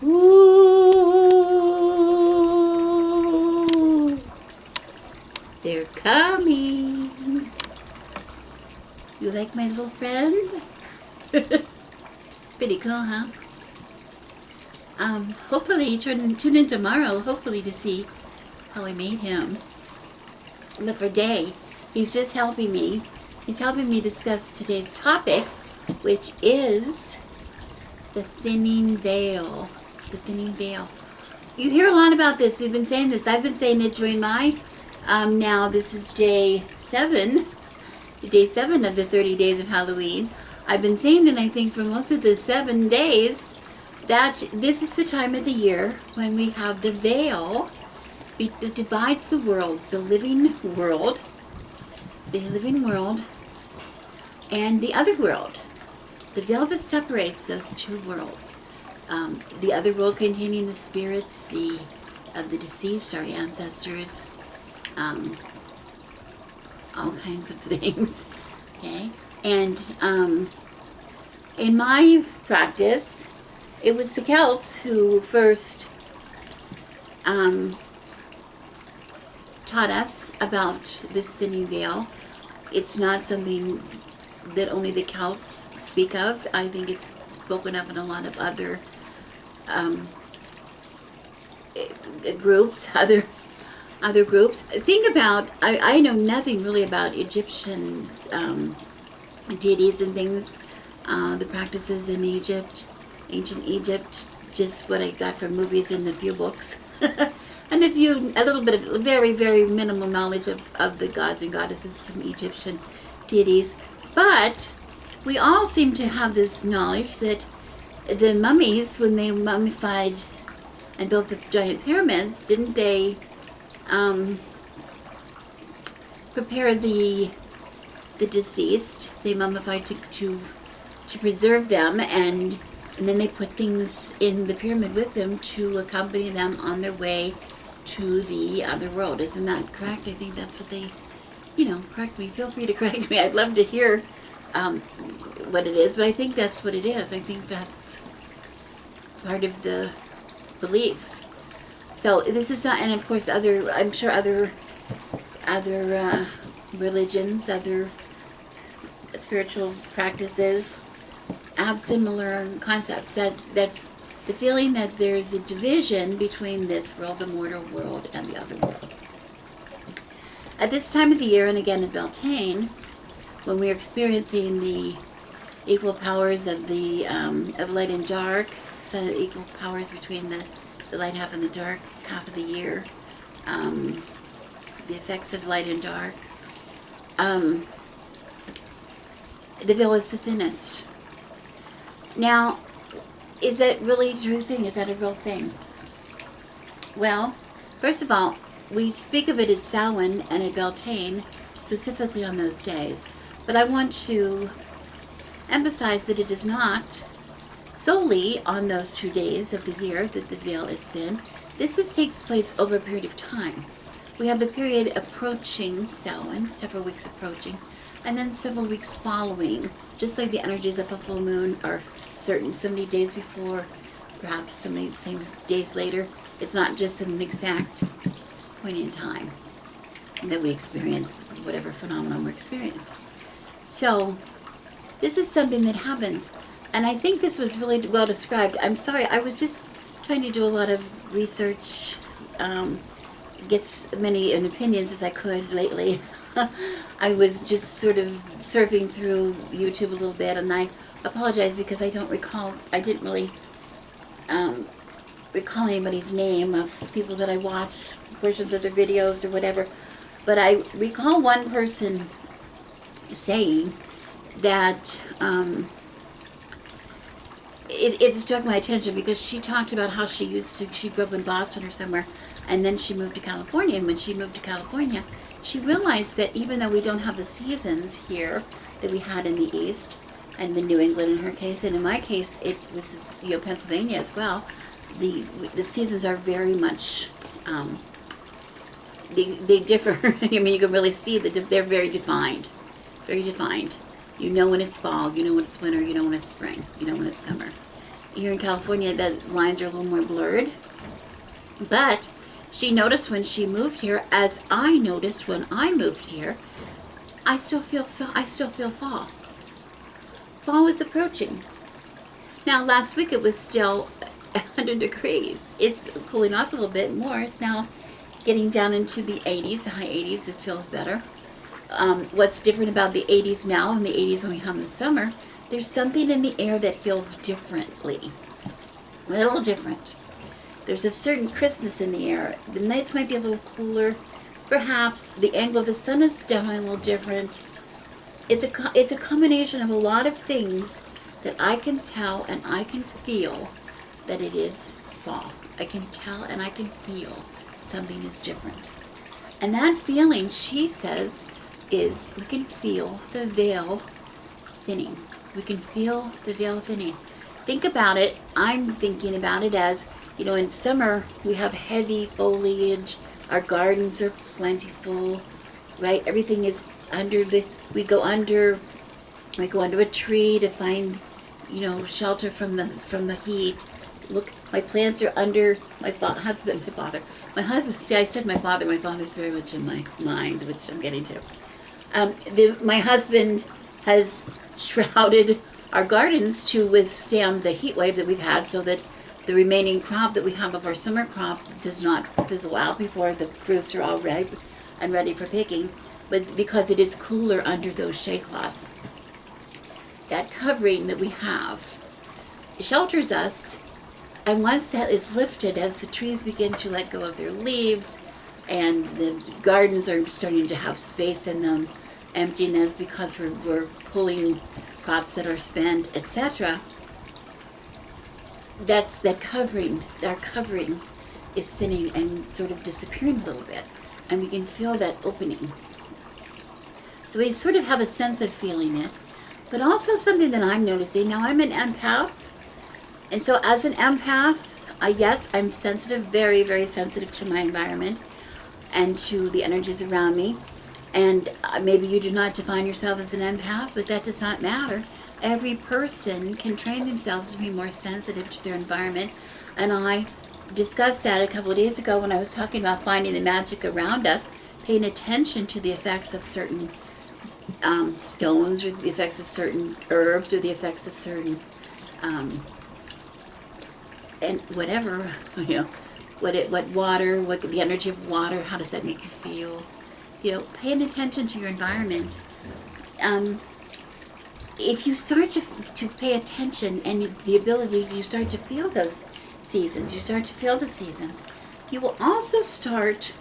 Ooh, they're coming. You like my little friend? Pretty cool, huh? Hopefully tune in tomorrow, hopefully to see how I made him. But for Day, he's just helping me. He's helping me discuss today's topic, which is the thinning veil. The thinning veil. You hear a lot about this. We've been saying this. I've been saying it during my, now this is day 7 of the 30 days of Halloween. I've been saying it, I think, for most of the 7 days, that this is the time of the year when we have the veil that divides the worlds, the living world and the other world. The veil that separates those two worlds. The other world containing the spirits of the deceased, our ancestors, all kinds of things. Okay? And in my practice, it was the Celts who first taught us about this thinning veil. It's not something that only the Celts speak of. I think it's spoken of in a lot of other groups, other groups. Think about, I know nothing really about Egyptian deities and things, the practices in Egypt, ancient Egypt, just what I got from movies and a few books. And a little bit of very, very minimal knowledge of the gods and goddesses, some Egyptian deities. But we all seem to have this knowledge that the mummies, when they mummified and built the giant pyramids, didn't they prepare the deceased? They mummified to preserve them, and then they put things in the pyramid with them to accompany them on their way to the other world. Isn't that correct? I think that's what they, correct me. Feel free to correct me. I'd love to hear what it is, but I think that's what it is. I think that's part of the belief. So this is not, and of course I'm sure other religions, other spiritual practices have similar concepts, that the feeling that there's a division between this world, the mortal world, and the other world. At this time of the year, and again at Beltane, when we're experiencing the equal powers of the of light and dark, so equal powers between the light half and the dark half of the year, the effects of light and dark, the veil is the thinnest. Now, is that really a true thing? Is that a real thing? Well, first of all, we speak of it at Samhain and at Beltane, specifically on those days. But I want to emphasize that it is not solely on those 2 days of the year that the veil is thin. This takes place over a period of time. We have the period approaching Samhain, several weeks approaching, and then several weeks following, just like the energies of a full moon are certain, so many days before, perhaps so many same days later. It's not just an exact point in time that we experience whatever phenomenon we're experiencing. So this is something that happens, and I think this was really well described. I'm sorry, I was just trying to do a lot of research, get as many opinions as I could lately. I was just sort of surfing through YouTube a little bit, and I apologize because I didn't really recall anybody's name of people that I watched portions of their videos or whatever, but I recall one person saying that it struck my attention because she talked about how she grew up in Boston or somewhere, and then she moved to California, and when she moved to California, she realized that even though we don't have the seasons here that we had in the East, and in New England in her case, and in my case, it was Pennsylvania as well, the seasons are very much, they differ. I mean, you can really see that they're very defined. Very defined. You know when it's fall, you know when it's winter, you know when it's spring, you know when it's summer. here in California, the lines are a little more blurred. But she noticed when she moved here, as I noticed when I moved here, I still feel fall. Fall was approaching. Now last week it was still 100 degrees. It's cooling off a little bit more. It's now getting down into the 80s, the high 80s. It feels better. What's different about the 80s now and the 80s when we have in the summer, there's something in the air that feels differently. A little different. There's a certain crispness in the air. The nights might be a little cooler. Perhaps the angle of the sun is definitely a little different. It's a combination of a lot of things that I can tell and I can feel that it is fall. I can tell and I can feel something is different. And that feeling, she says, is we can feel the veil thinning. We can feel the veil thinning. Think about it. I'm thinking about it as, in summer we have heavy foliage. Our gardens are plentiful, right? Everything is we go under a tree to find, shelter from the heat. Look, my plants are under my husband. See, I said my father's very much in my mind, which I'm getting to. My husband has shrouded our gardens to withstand the heat wave that we've had, so that the remaining crop that we have of our summer crop does not fizzle out before the fruits are all ripe and ready for picking, but because it is cooler under those shade cloths. That covering that we have shelters us, and once that is lifted, as the trees begin to let go of their leaves and the gardens are starting to have space in them, emptiness because we're pulling crops that are spent, etc., that's that covering. Our covering is thinning and sort of disappearing a little bit, and we can feel that opening. So we sort of have a sense of feeling it, but also something that I'm noticing. Now I'm an empath, and so as an empath, yes, I'm sensitive, very, very sensitive to my environment and to the energies around me. And maybe you do not define yourself as an empath, but that does not matter. Every person can train themselves to be more sensitive to their environment. And I discussed that a couple of days ago when I was talking about finding the magic around us, paying attention to the effects of certain stones, or the effects of certain herbs, or the effects of certain and whatever, what water, what the energy of water, how does that make you feel? Paying attention to your environment. If you start to pay attention and the ability, you start to feel those seasons, you will also start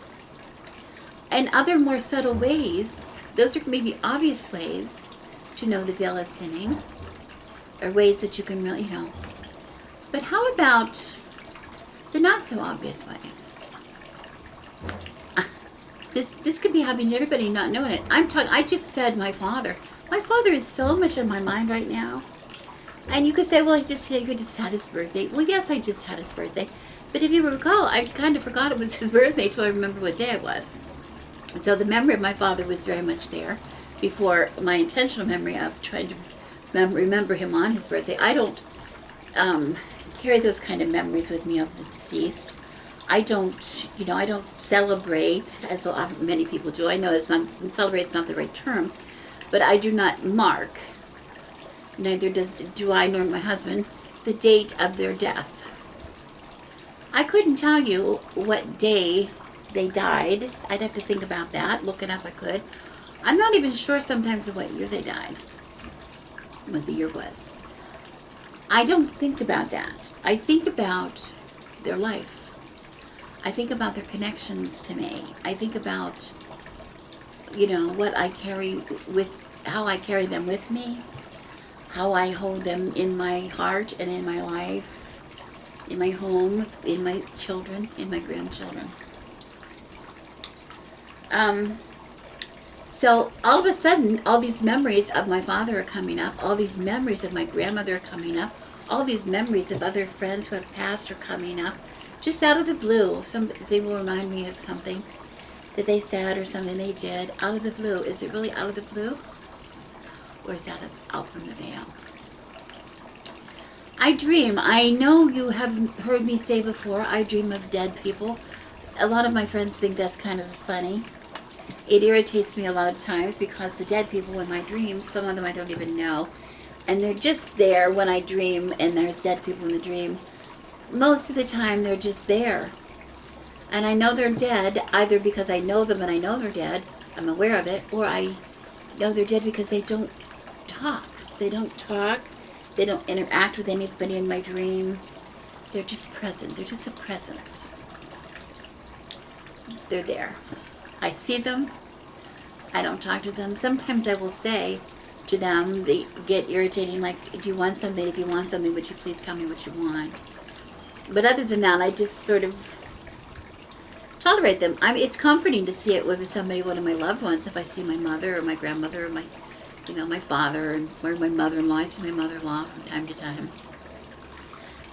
in other more subtle ways. Those are maybe obvious ways to know the veil is thinning, or ways that you can really, But how about the not so obvious ways? This could be happening to everybody not knowing it. I just said my father. My father is so much on my mind right now. And you could say, well, you just had his birthday. Well, yes, I just had his birthday. But if you recall, I kind of forgot it was his birthday till I remember what day it was. So the memory of my father was very much there before my intentional memory of trying to remember him on his birthday. I don't carry those kind of memories with me of the deceased. I don't celebrate, as many people do. I know celebrate's not the right term, but I do not mark, neither do I nor my husband, the date of their death. I couldn't tell you what day they died. I'd have to think about that, look it up I could. I'm not even sure sometimes of what year they died, what the year was. I don't think about that. I think about their life. I think about their connections to me. I think about, what I carry how I carry them with me, how I hold them in my heart and in my life, in my home, in my children, in my grandchildren. So all of a sudden, all these memories of my father are coming up, all these memories of my grandmother are coming up, all these memories of other friends who have passed are coming up. Just out of the blue, they will remind me of something that they said or something they did. Out of the blue. Is it really out of the blue? Or is that out from the veil? I dream. I know you have heard me say before, I dream of dead people. A lot of my friends think that's kind of funny. It irritates me a lot of times because the dead people in my dreams, some of them I don't even know, and they're just there when I dream and there's dead people in the dream. Most of the time they're just there. And I know they're dead either because I know them and I know they're dead, I'm aware of it, or I know they're dead because they don't talk. They don't talk. They don't interact with anybody in my dream. They're just present. They're just a presence. They're there. I see them. I don't talk to them. Sometimes I will say to them, they get irritating, like, do you want something? If you want something, would you please tell me what you want? But other than that, I just sort of tolerate them. It's comforting to see it with somebody, one of my loved ones. If I see my mother or my grandmother or my father, or my mother-in-law, I see my mother-in-law from time to time.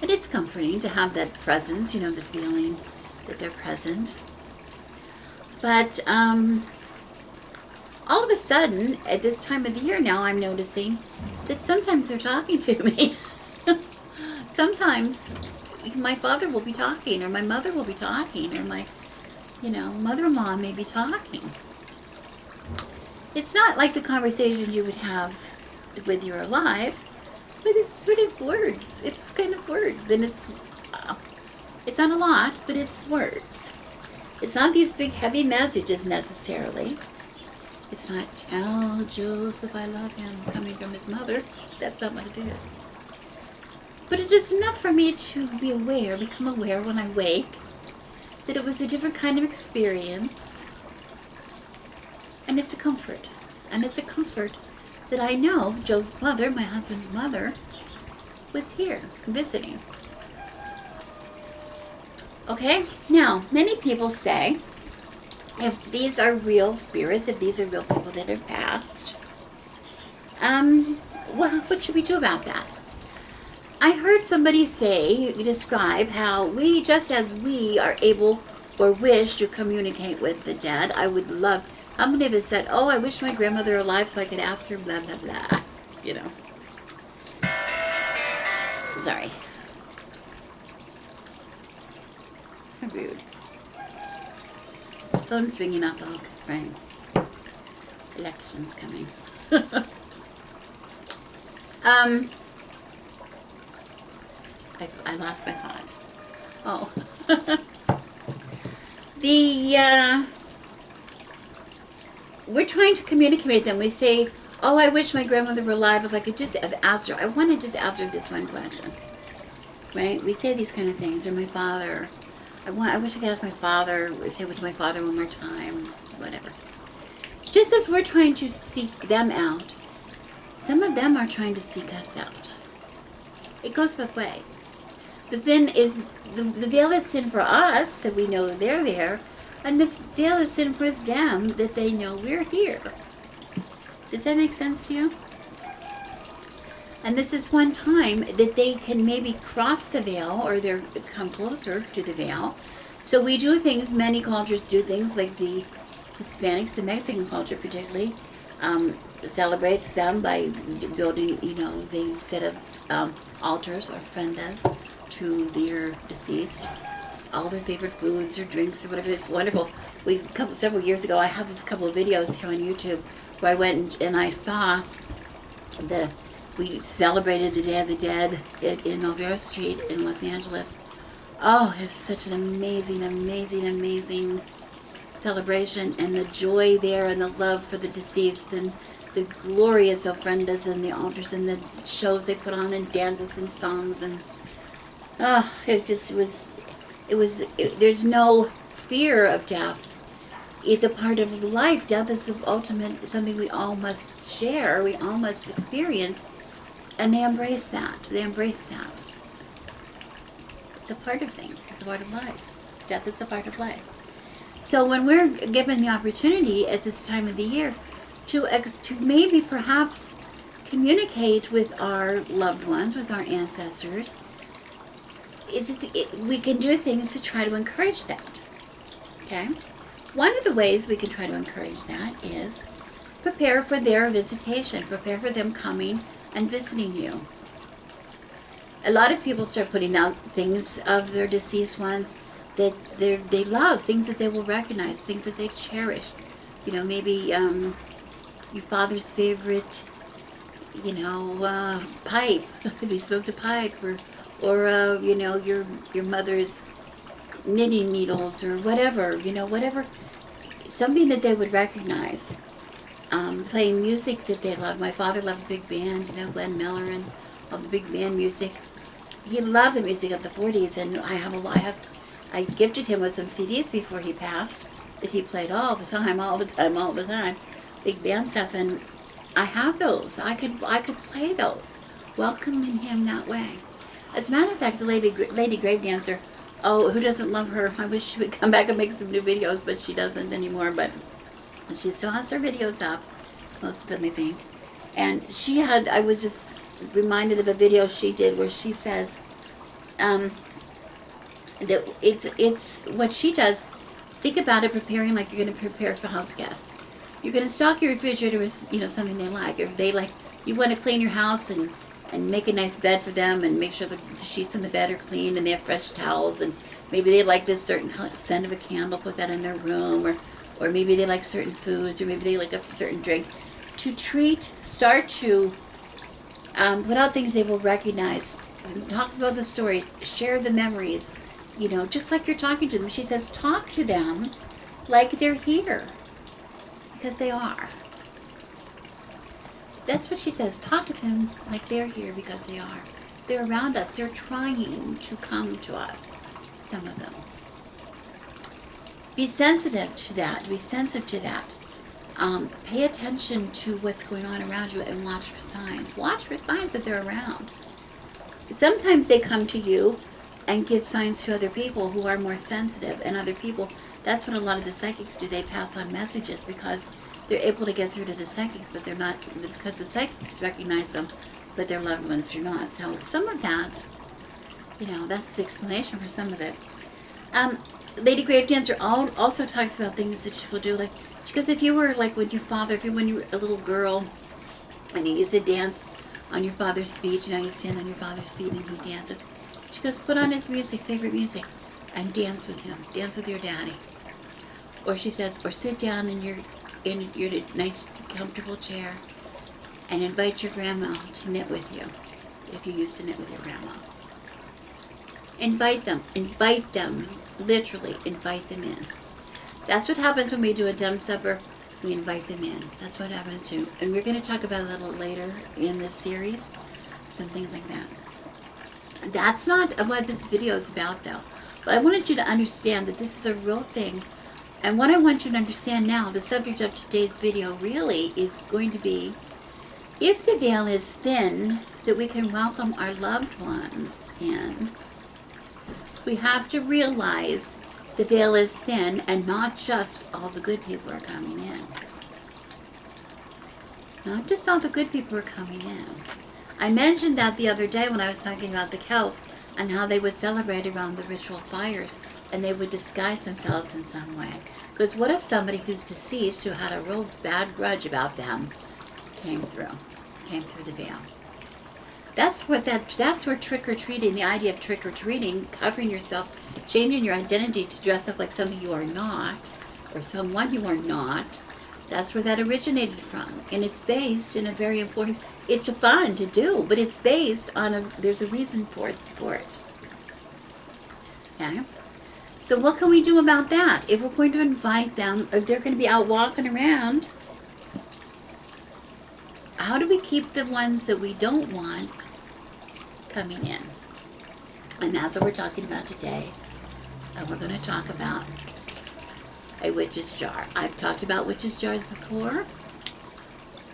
And it's comforting to have that presence, the feeling that they're present. But all of a sudden, at this time of the year now, I'm noticing that sometimes they're talking to me. Sometimes my father will be talking, or my mother will be talking, or my, mother-in-law may be talking. It's not like the conversations you would have when you're alive, but it's sort of words. It's kind of words, and it's not a lot, but it's words. It's not these big heavy messages necessarily. It's not, tell Joseph I love him, coming from his mother. That's not what it is. But it is enough for me to become aware when I wake, that it was a different kind of experience. And it's a comfort. And it's a comfort that I know Joe's mother, my husband's mother, was here visiting. Okay? Now, many people say, if these are real spirits, if these are real people that have passed, what should we do about that? I heard somebody describe how just as we are able or wish to communicate with the dead, I would love, how many of us said, oh, I wish my grandmother were alive so I could ask her blah, blah, blah, Sorry. How rude. Phone's ringing off the hook, right? Election's coming. I lost my thought. Oh. We're trying to communicate with them. We say, oh, I wish my grandmother were alive. If I could just have asked her. I want to just ask her this one question. Right? We say these kind of things. Or my father. I wish I could ask my father. We say it to my father one more time. Whatever. Just as we're trying to seek them out, some of them are trying to seek us out. It goes both ways. The veil is sin for us, that we know they're there, and the veil is sin for them, that they know we're here. Does that make sense to you? And this is one time that they can maybe cross the veil, or they come closer to the veil. So we do things, many cultures do things, like the Hispanics, the Mexican culture particularly, celebrates them by building, they set up altars or ofrendas to their deceased, all their favorite foods or drinks or whatever. It's wonderful. Several years ago, I have a couple of videos here on YouTube where I went and I saw we celebrated the Day of the Dead in Elvira Street in Los Angeles. Oh, it's such an amazing, amazing, amazing celebration, and the joy there and the love for the deceased and the glorious ofrendas and the altars and the shows they put on and dances and songs, and there's no fear of death. It's a part of life. Death is the ultimate, something we all must share, we all must experience, and they embrace that. It's a part of things. It's a part of life. Death is a part of life. So when we're given the opportunity at this time of the year to maybe perhaps communicate with our loved ones, with our ancestors, we can do things to try to encourage that. Okay? One of the ways we can try to encourage that is prepare for their visitation. Prepare for them coming and visiting you. A lot of people start putting out things of their deceased ones that they love, things that they will recognize, things that they cherish. You know, maybe your father's favorite, you know, pipe, if he smoked a pipe, or you know, your mother's knitting needles, or whatever, you know, whatever, something that they would recognize. Playing music that they love. My father loved big band, you know, Glenn Miller and all the big band music. He loved the music of the 40s, and I gifted him with some CDs before he passed that he played all the time, big band stuff, and I have those. I could play those, welcoming him that way. As a matter of fact, the Lady Grave Dancer, oh, who doesn't love her? I wish she would come back and make some new videos, but she doesn't anymore. But she still has her videos up, most of them, I think. And I was just reminded of a video she did where she says that it's what she does. Think about it, preparing like you're going to prepare for house guests. You're going to stock your refrigerator with, you know, something they like. If they like, you want to clean your house and make a nice bed for them, and make sure the sheets in the bed are clean and they have fresh towels, and maybe they like this certain scent of a candle, put that in their room, or maybe they like certain foods, or maybe they like a certain drink. Start to put out things they will recognize. Talk about the story, share the memories, you know, just like you're talking to them. She says, talk to them like they're here, because they are. That's what she says. Talk to them like they're here, because they are. They're around us. They're trying to come to us, some of them. Be sensitive to that. Be sensitive to that. Pay attention to what's going on around you and watch for signs. Watch for signs that they're around. Sometimes they come to you and give signs to other people who are more sensitive, and other people, that's what a lot of the psychics do. They pass on messages because they're able to get through to the psychics, but they're not, because the psychics recognize them, but their loved ones do not. So some of that, you know, that's the explanation for some of it. Lady Grave Dancer also talks about things that she will do, like, she goes, if you were like with your father, when you were a little girl, and you used to dance on your father's feet, you know, you stand on your father's feet and he dances. She goes, put on his music, favorite music, and dance with him, dance with your daddy. Or she says, or sit down in your nice, comfortable chair and invite your grandma to knit with you, if you used to knit with your grandma. Invite them, literally invite them in. That's what happens when we do a dumb supper. We invite them in. That's what happens too. And we're going to talk about that a little later in this series, some things like that. That's not what this video is about, though. But I wanted you to understand that this is a real thing. And what I want you to understand now, the subject of today's video really is going to be, if the veil is thin, that we can welcome our loved ones in, we have to realize the veil is thin, and not just all the good people are coming in. Not just all the good people are coming in. I mentioned that the other day when I was talking about the Celts and how they would celebrate around the ritual fires, and they would disguise themselves in some way. Because what if somebody who's deceased, who had a real bad grudge about them, came through the veil? That's where trick-or-treating, the idea of trick-or-treating, covering yourself, changing your identity to dress up like something you are not, or someone you are not, that's where that originated from. And it's based in a very important, it's fun to do, but it's based on there's a reason for it. Okay? So what can we do about that? If we're going to invite them, if they're going to be out walking around, how do we keep the ones that we don't want coming in? And that's what we're talking about today. And we're going to talk about a witch's jar. I've talked about witch's jars before.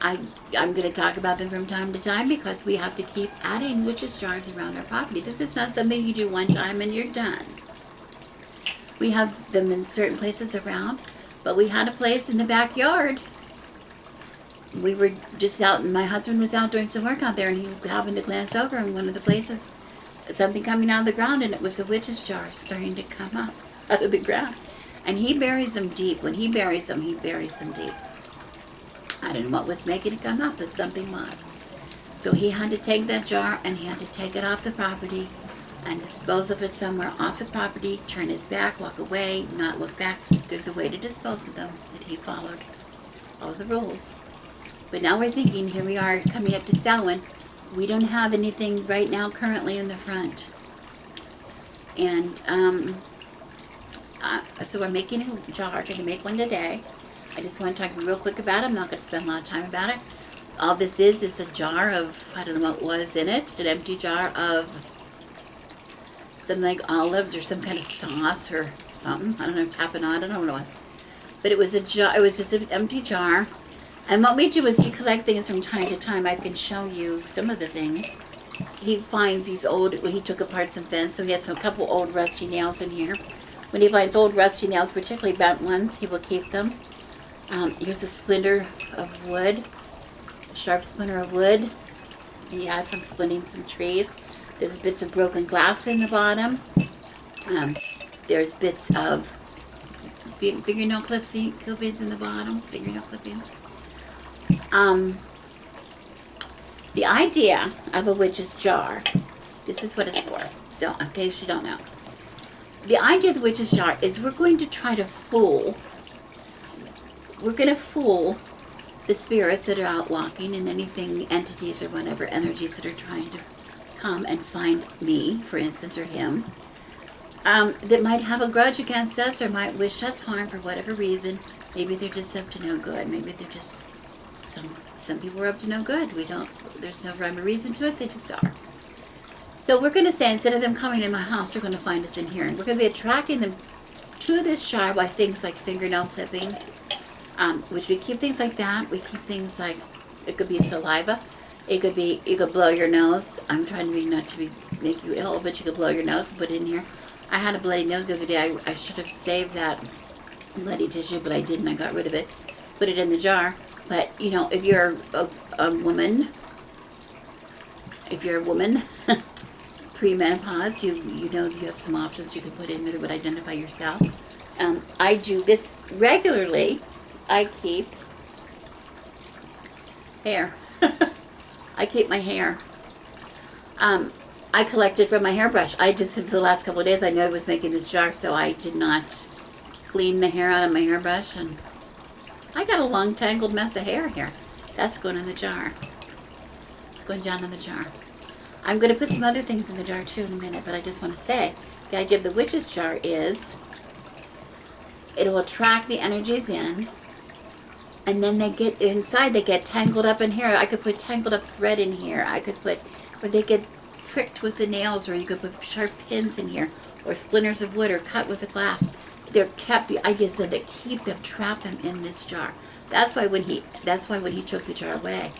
I'm going to talk about them from time to time because we have to keep adding witch's jars around our property. This is not something you do one time and you're done. We have them in certain places around, but we had a place in the backyard. We were just out, and my husband was out doing some work out there, and he happened to glance over in one of the places, something coming out of the ground, and it was a witch's jar starting to come up out of the ground. And he buries them deep. When he buries them, he buries them deep. I don't know what was making it come up, but something was. So he had to take that jar and he had to take it off the property and dispose of it somewhere off the property, turn his back, walk away, not look back. There's a way to dispose of them that he followed all the rules. But now we're thinking, here we are coming up to Samhain. We don't have anything right now currently in the front. And so we're making a jar. I'm going to make one today. I just want to talk real quick about it. I'm not going to spend a lot of time about it. All this is a jar of, I don't know what was in it, an empty jar of something like olives or some kind of sauce or something. I don't know, tapenade, I don't know what it was. But it was a jar, it was just an empty jar. And what we do is we collect things from time to time. I can show you some of the things. He finds these old, he took apart some fence, so he has a couple old rusty nails in here. When he finds old rusty nails, particularly bent ones, he will keep them. Here's a splinter of wood, a sharp splinter of wood he had from splitting some trees. There's bits of broken glass in the bottom. There's bits of fingernail clippings in the bottom, fingernail clippings. The idea of a witch's jar, this is what it's for, so in case you don't know. The idea of the witch's jar is we're going to try to fool the spirits that are out walking and anything, entities or whatever, energies that are trying to come and find me, for instance, or him, that might have a grudge against us or might wish us harm for whatever reason. Maybe they're just up to no good. Maybe they're just, some people are up to no good. There's no rhyme or reason to it. They just are. So we're going to say, instead of them coming in my house, they're going to find us in here. And we're going to be attracting them to this jar by things like fingernail clippings, which we keep things like that. We keep things like, it could be saliva. It could be, you could blow your nose. I'm trying to make you ill, but you could blow your nose and put it in here. I had a bloody nose the other day. I should have saved that bloody tissue, but I didn't. I got rid of it. Put it in the jar. But, you know, if you're a woman, pre-menopause, you know you have some options you can put in that would identify yourself. I do this regularly. I keep hair. I keep my hair. I collected from my hairbrush. I just, for the last couple of days, I knew I was making this jar, so I did not clean the hair out of my hairbrush, and I got a long tangled mess of hair here. That's going in the jar. It's going down in the jar. I'm going to put some other things in the jar too in a minute, but I just want to say, the idea of the witch's jar is it'll attract the energies in, and then they get inside, they get tangled up in here. I could put tangled up thread in here. I could put, or they get pricked with the nails, or you could put sharp pins in here, or splinters of wood, or cut with the glass. They're kept, the idea is that to keep them, trap them in this jar. That's why when he took the jar away,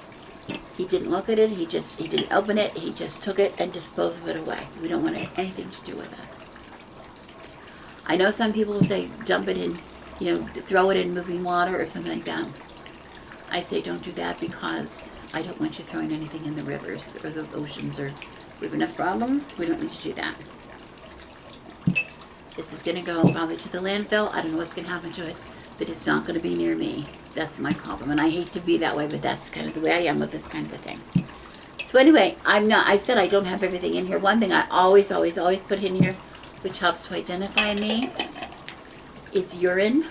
he didn't look at it, he didn't open it, he just took it and disposed of it away. We don't want anything to do with us. I know some people will say dump it in, throw it in moving water or something like that. I say don't do that because I don't want you throwing anything in the rivers or the oceans, or we have enough problems, we don't need to do that. This is going to go probably to the landfill. I don't know what's going to happen to it, but it's not going to be near me. That's my problem, and I hate to be that way, but that's kind of the way I am with this kind of a thing. So anyway, I said I don't have everything in here. One thing I always put in here, which helps to identify me, is urine.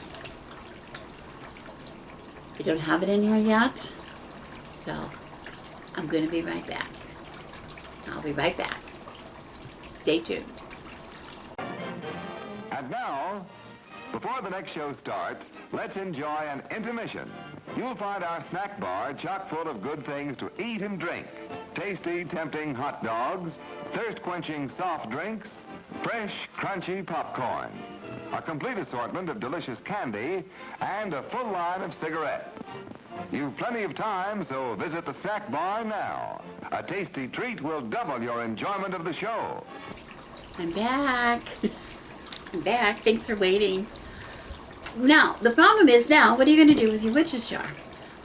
I don't have it in here yet, so I'm going to be right back. I'll be right back. Stay tuned. And now, before the next show starts, let's enjoy an intermission. You'll find our snack bar chock full of good things to eat and drink. Tasty, tempting hot dogs, thirst-quenching soft drinks, fresh, crunchy popcorn, a complete assortment of delicious candy, and a full line of cigarettes. You've plenty of time, so visit the snack bar now. A tasty treat will double your enjoyment of the show. I'm back. I'm back. Thanks for waiting. Now, the problem is now, what are you going to do with your witch's jar?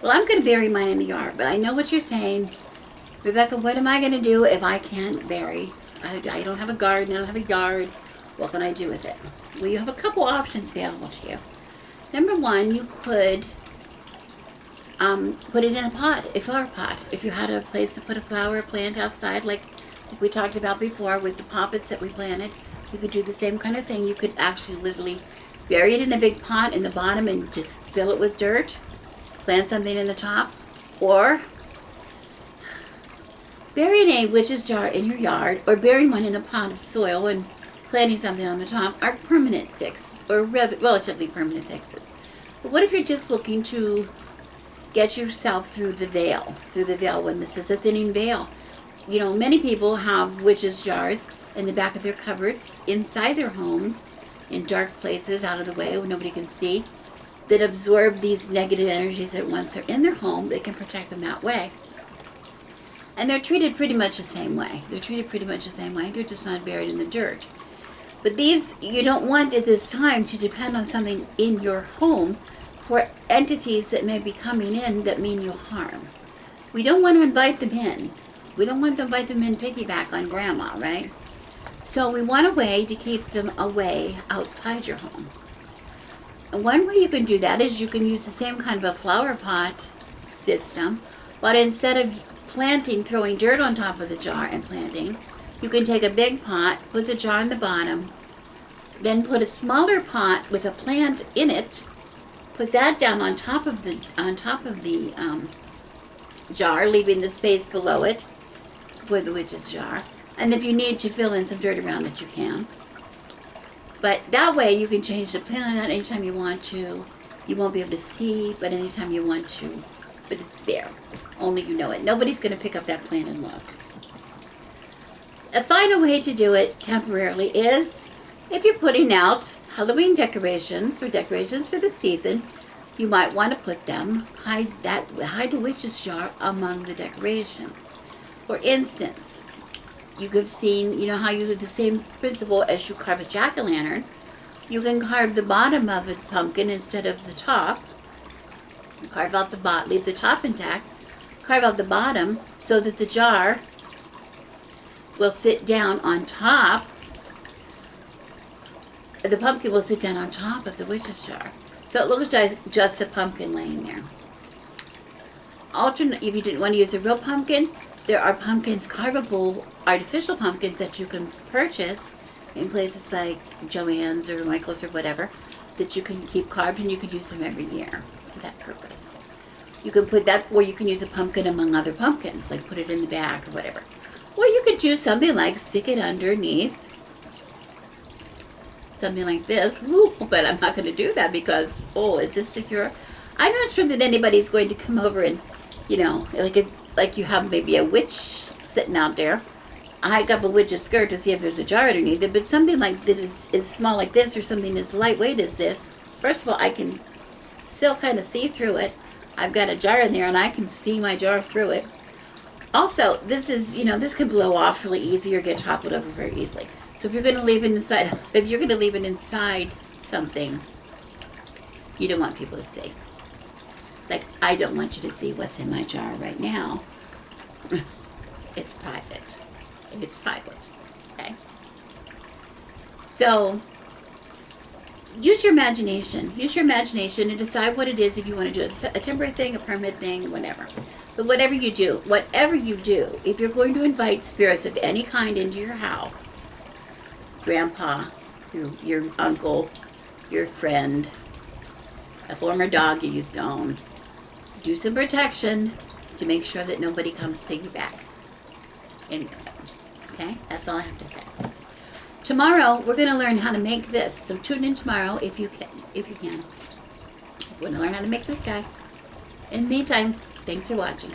Well, I'm going to bury mine in the yard, but I know what you're saying. Rebecca, what am I going to do if I can't bury? I don't have a garden, I don't have a yard. What can I do with it? Well, you have a couple options available to you. Number one, you could put it in a pot, a flower pot. If you had a place to put a flower plant outside, like we talked about before with the poppets that we planted, you could do the same kind of thing. You could actually literally bury it in a big pot in the bottom and just fill it with dirt, plant something in the top, or burying a witch's jar in your yard or burying one in a pot of soil and planting something on the top are permanent fixes, or relatively permanent fixes. But what if you're just looking to get yourself through the veil when this is a thinning veil? You know, many people have witch's jars in the back of their cupboards, inside their homes, in dark places, out of the way where nobody can see, that absorb these negative energies that once they're in their home, they can protect them that way. And they're treated pretty much the same way. They're just not buried in the dirt. But these, you don't want at this time to depend on something in your home for entities that may be coming in that mean you harm. We don't want to invite them in. We don't want to invite them in piggyback on grandma, right? So we want a way to keep them away outside your home. And one way you can do that is you can use the same kind of a flower pot system, but instead of throwing dirt on top of the jar and planting, you can take a big pot, put the jar on the bottom, then put a smaller pot with a plant in it, put that down on top of the jar, leaving the space below it for the witch's jar. And if you need to fill in some dirt around it, you can. But that way you can change the plant out anytime you want to. You won't be able to see, but anytime you want to. But it's there. Only you know it. Nobody's going to pick up that plant and look. A final way to do it temporarily is if you're putting out Halloween decorations or decorations for the season, you might want to put them, hide the witch's jar among the decorations. For instance, you have seen, you know how you do the same principle as you carve a jack-o'-lantern. You can carve the bottom of a pumpkin instead of the top. Carve out the bottom, leave the top intact. Carve out the bottom so that the jar will sit down on top. The pumpkin will sit down on top of the witch's jar. So it looks like just a pumpkin laying there. Alternate, if you didn't want to use a real pumpkin, there are pumpkins, carvable artificial pumpkins that you can purchase in places like Joann's or Michael's or whatever, that you can keep carved and you can use them every year for that purpose. You can put that, or you can use a pumpkin among other pumpkins, like put it in the back or whatever. Or you could do something like stick it underneath, something like this. Woo, but I'm not going to do that because, is this secure? I'm not sure that anybody's going to come over and, you know, like you have maybe a witch sitting out there. I hike up a witch's skirt to see if there's a jar underneath it, but something like this is small like this, or something as lightweight as this. First of all, I can still kind of see through it. I've got a jar in there and I can see my jar through it. Also, this is, you know, this can blow off really easy or get toppled over very easily. So if you're going to leave it inside, something, you don't want people to see. Like, I don't want you to see what's in my jar right now. It's private. It's private. Okay? So, use your imagination. Use your imagination and decide what it is, if you want to do a temporary thing, a permanent thing, whatever. But whatever you do, if you're going to invite spirits of any kind into your house, grandpa, your uncle, your friend, a former dog you used to own, do some protection to make sure that nobody comes piggyback in your home. Okay? That's all I have to say. Tomorrow, we're going to learn how to make this. So tune in tomorrow if you can. If you want to learn how to make this guy. In the meantime, thanks for watching.